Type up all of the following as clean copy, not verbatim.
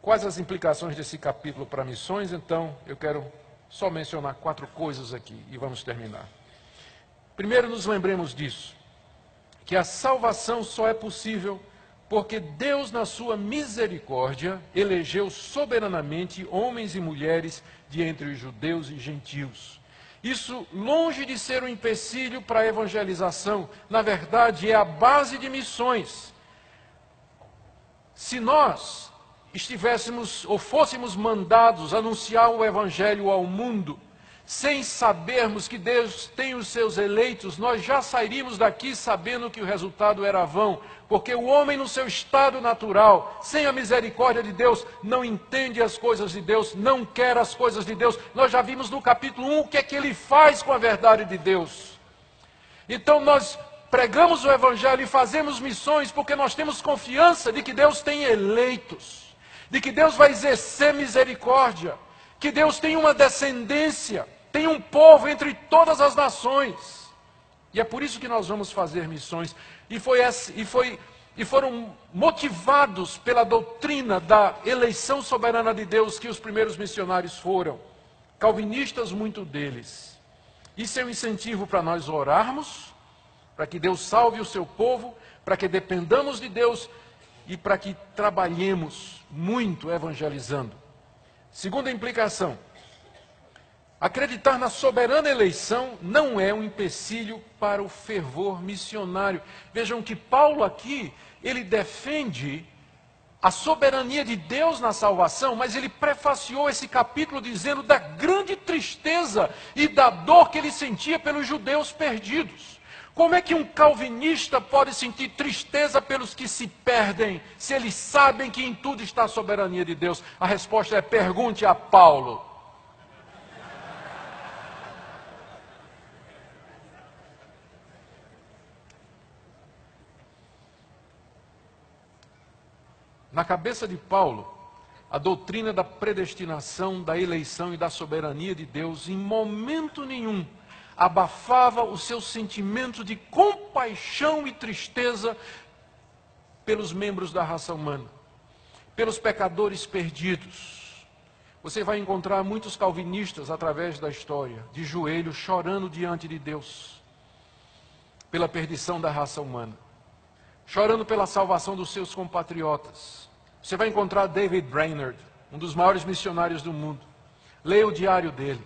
Quais as implicações desse capítulo para missões? Então, eu quero só mencionar 4 coisas aqui e vamos terminar. Primeiro, nos lembremos disso, que a salvação só é possível porque Deus, na sua misericórdia, elegeu soberanamente homens e mulheres de entre os judeus e gentios. Isso, longe de ser um empecilho para a evangelização, na verdade é a base de missões. Se nós estivéssemos ou fôssemos mandados anunciar o evangelho ao mundo, sem sabermos que Deus tem os seus eleitos, nós já sairíamos daqui sabendo que o resultado era vão, porque o homem no seu estado natural, sem a misericórdia de Deus, não entende as coisas de Deus, não quer as coisas de Deus. Nós já vimos no capítulo 1 o que é que ele faz com a verdade de Deus. Então nós pregamos o evangelho e fazemos missões porque nós temos confiança de que Deus tem eleitos, de que Deus vai exercer misericórdia, que Deus tem uma descendência, tem um povo entre todas as nações. E é por isso que nós vamos fazer missões. E foram motivados pela doutrina da eleição soberana de Deus que os primeiros missionários foram. Calvinistas, muito deles. Isso é um incentivo para nós orarmos, para que Deus salve o seu povo, para que dependamos de Deus e para que trabalhemos muito evangelizando. Segunda implicação, acreditar na soberana eleição não é um empecilho para o fervor missionário. Vejam que Paulo aqui, ele defende a soberania de Deus na salvação, mas ele prefaciou esse capítulo dizendo da grande tristeza e da dor que ele sentia pelos judeus perdidos. Como é que um calvinista pode sentir tristeza pelos que se perdem, se eles sabem que em tudo está a soberania de Deus? A resposta é: pergunte a Paulo. Na cabeça de Paulo, a doutrina da predestinação, da eleição e da soberania de Deus, em momento nenhum, abafava o seu sentimento de compaixão e tristeza pelos membros da raça humana, pelos pecadores perdidos. Você vai encontrar muitos calvinistas através da história, de joelhos, chorando diante de Deus, pela perdição da raça humana, chorando pela salvação dos seus compatriotas. Você vai encontrar David Brainerd, um dos maiores missionários do mundo. Leia o diário dele.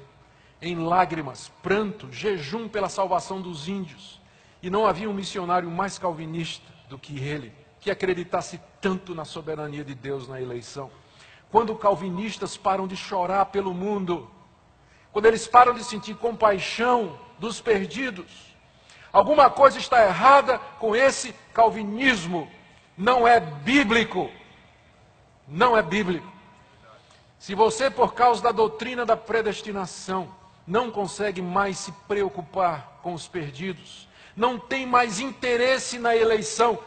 Em lágrimas, pranto, jejum pela salvação dos índios. E não havia um missionário mais calvinista do que ele, que acreditasse tanto na soberania de Deus na eleição. Quando calvinistas param de chorar pelo mundo, quando eles param de sentir compaixão dos perdidos, alguma coisa está errada com esse calvinismo. Não é bíblico. Não é bíblico. Se você, por causa da doutrina da predestinação, não consegue mais se preocupar com os perdidos, não tem mais interesse na eleição,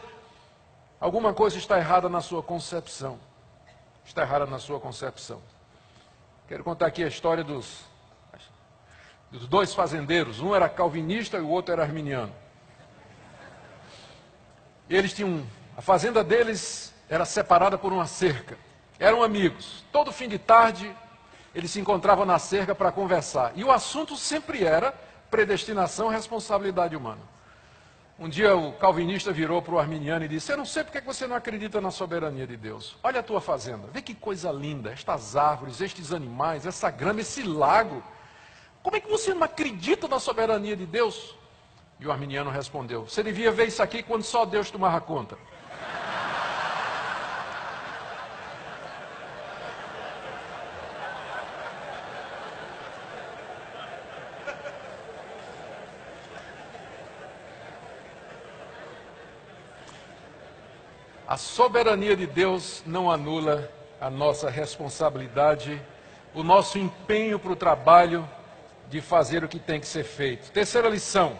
alguma coisa está errada na sua concepção. Está errada na sua concepção. Quero contar aqui a história dos 2 fazendeiros. Um era calvinista e o outro era arminiano. Eles tinham, a fazenda deles era separada por uma cerca. Eram amigos. Todo fim de tarde eles se encontravam na cerca para conversar. E o assunto sempre era predestinação e responsabilidade humana. Um dia o calvinista virou para o arminiano e disse: eu não sei porque você não acredita na soberania de Deus. Olha a tua fazenda, vê que coisa linda, estas árvores, estes animais, essa grama, esse lago. Como é que você não acredita na soberania de Deus? E o arminiano respondeu: você devia ver isso aqui quando só Deus tomava conta. A soberania de Deus não anula a nossa responsabilidade, o nosso empenho para o trabalho de fazer o que tem que ser feito. Terceira lição.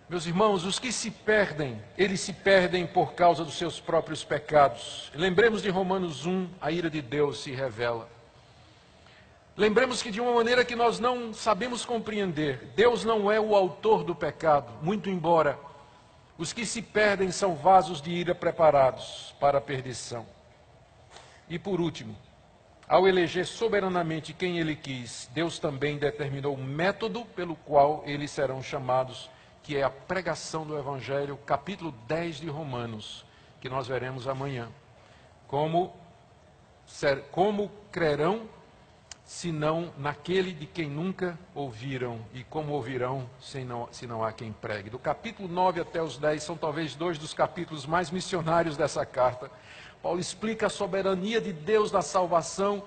Meus irmãos, os que se perdem, eles se perdem por causa dos seus próprios pecados. Lembremos de Romanos 1, a ira de Deus se revela. Lembremos que de uma maneira que nós não sabemos compreender, Deus não é o autor do pecado, muito embora os que se perdem são vasos de ira preparados para a perdição. E por último, ao eleger soberanamente quem ele quis, Deus também determinou o método pelo qual eles serão chamados, que é a pregação do Evangelho, capítulo 10 de Romanos, que nós veremos amanhã. Como crerão, senão naquele de quem nunca ouviram, e como ouvirão, se não há quem pregue. Do capítulo 9 até os 10 são talvez dois dos capítulos mais missionários dessa carta. Paulo explica a soberania de Deus na salvação,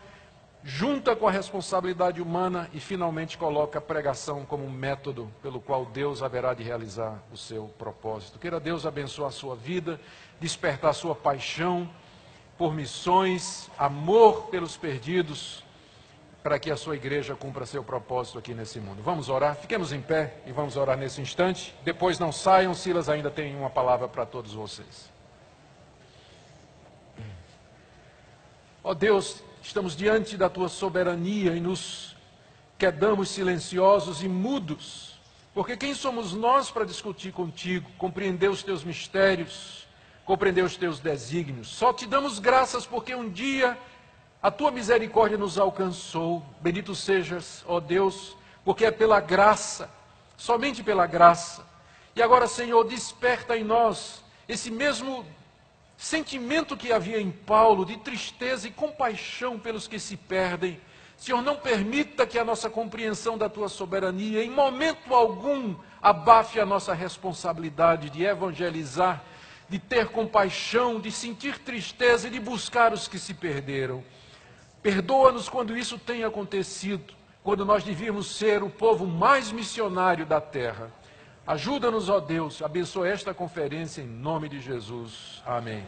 junta com a responsabilidade humana e finalmente coloca a pregação como um método pelo qual Deus haverá de realizar o seu propósito. Queira Deus abençoar a sua vida, despertar a sua paixão por missões, amor pelos perdidos, para que a sua igreja cumpra seu propósito aqui nesse mundo. Vamos orar? Fiquemos em pé e vamos orar nesse instante. Depois não saiam, Silas ainda tem uma palavra para todos vocês. Ó Deus, estamos diante da Tua soberania e nos quedamos silenciosos e mudos, porque quem somos nós para discutir contigo, compreender os Teus mistérios, compreender os Teus desígnios? Só Te damos graças porque um dia a Tua misericórdia nos alcançou. Bendito sejas, ó Deus, porque é pela graça, somente pela graça. E agora, Senhor, desperta em nós esse mesmo sentimento que havia em Paulo, de tristeza e compaixão pelos que se perdem. Senhor, não permita que a nossa compreensão da Tua soberania, em momento algum, abafe a nossa responsabilidade de evangelizar, de ter compaixão, de sentir tristeza e de buscar os que se perderam. Perdoa-nos quando isso tenha acontecido, quando nós devíamos ser o povo mais missionário da terra. Ajuda-nos, ó Deus, abençoa esta conferência em nome de Jesus. Amém.